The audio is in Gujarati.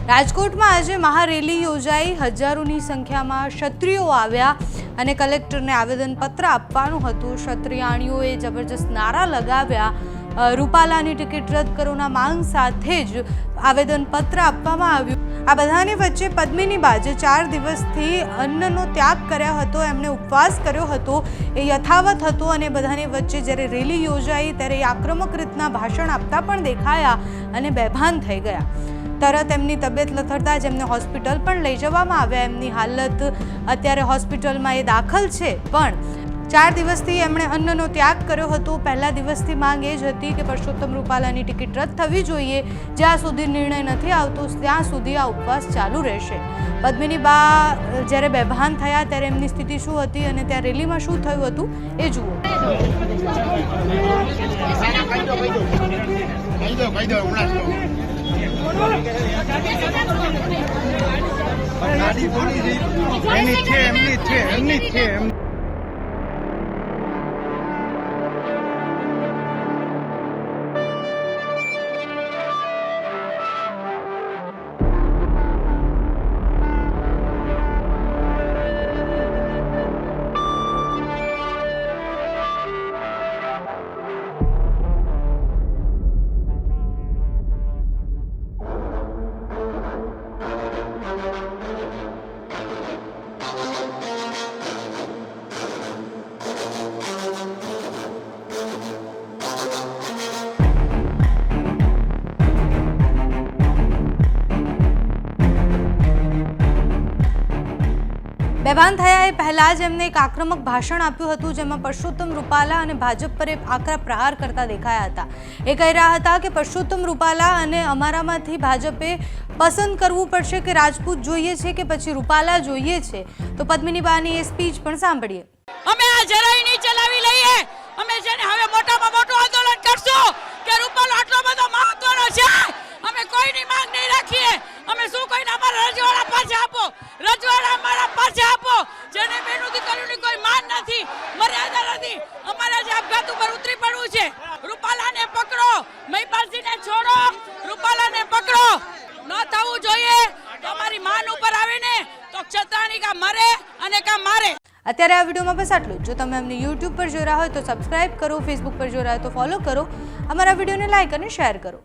રાજકોટમાં આજે મહારેલી યોજાઈ। હજારોની સંખ્યામાં ક્ષત્રિયો આવ્યા અને કલેક્ટરને આવેદનપત્ર આપવાનું હતું। ક્ષત્રિયાણીઓએ જબરજસ્ત નારા લગાવ્યા। રૂપાલાની ટિકિટ રદ કરોના માંગ સાથે જ આવેદનપત્ર આપવામાં આવ્યું। આ બધાની વચ્ચે પદ્મિની બા જે 4 દિવસથી અન્નનો ત્યાગ કર્યો હતો, એમણે ઉપવાસ કર્યો હતો, એ યથાવત હતો અને બધાની વચ્ચે જ્યારે રેલી યોજાઈ ત્યારે આક્રમક રીતના ભાષણ આપતા પણ દેખાયા અને બેભાન થઈ ગયા। તરત એમની તબિયત લથડતા જ એમને હોસ્પિટલ પણ લઈ જવામાં આવ્યા। એમની હાલત અત્યારે હોસ્પિટલમાં એ દાખલ છે, પણ 4 દિવસથી એમણે અન્નનો ત્યાગ કર્યો હતો। પહેલા દિવસથી માંગ એ જ હતી કે પરસોત્તમ રૂપાલાની ટિકિટ રદ થવી જોઈએ। જ્યાં સુધી નિર્ણય નથી આવતો ત્યાં સુધી આ ઉપવાસ ચાલુ રહેશે। પદ્મિની બા જ્યારે બેભાન થયા ત્યારે એમની સ્થિતિ શું હતી અને ત્યાં રેલીમાં શું થયું હતું એ જુઓ। બેભાન થયા એ પહેલા જ એમને એક આક્રમક ભાષણ આપ્યું હતું, જેમાં પરસોત્તમ રૂપાલા અને ભાજપ પર આકરા પ્રહાર કરતા દેખાયા હતા। એ કહી રહ્યા હતા કે પરસોત્તમ રૂપાલા અને અમારામાંથી ભાજપે પસંદ કરવું પડશે કે રાજપૂત જોઈએ છે કે પછી રૂપાલા જોઈએ છે। તો પદ્મિની બાની એ સ્પીચ પણ સાંભળીએ। અમે આ જરાય નહીં ચલાવી લઈએ। અમે જેને હવે મોટામાં મોટું આંદોલન કરશું કે રૂપાલો આટલો બધો મહત્વનો છે। અમે કોઈની માંગ નહીં રાખીએ। અમે શું કહીને અમારા રજવાડા પાછા આપો, રજવાડા અમારા પાછા આપો। જેને બેનું દીકરીઓની કોઈ માન નથી, મર્યાદા નથી। અમારે જે આપઘાત ઉપર ઉતરી પડવું છે। રૂપાલાને પકડો, મહિપાલસિંહને છોડો, રૂપાલાને પકડો। ન થવું જોઈએ તો અમારી માન ઉપર આવે ને તો ક્ષત્રાણી કા મરે અને કા મારે। અત્યારે આ વિડીયોમાં બસ આટલું જ। જો તમે અમને YouTube પર જોઈ રહ્યા હોય તો સબસ્ક્રાઇબ કરો, Facebook પર જોઈ રહ્યા હોય તો ફોલો કરો, અમારા વિડીયોને લાઇક અને શેર કરો।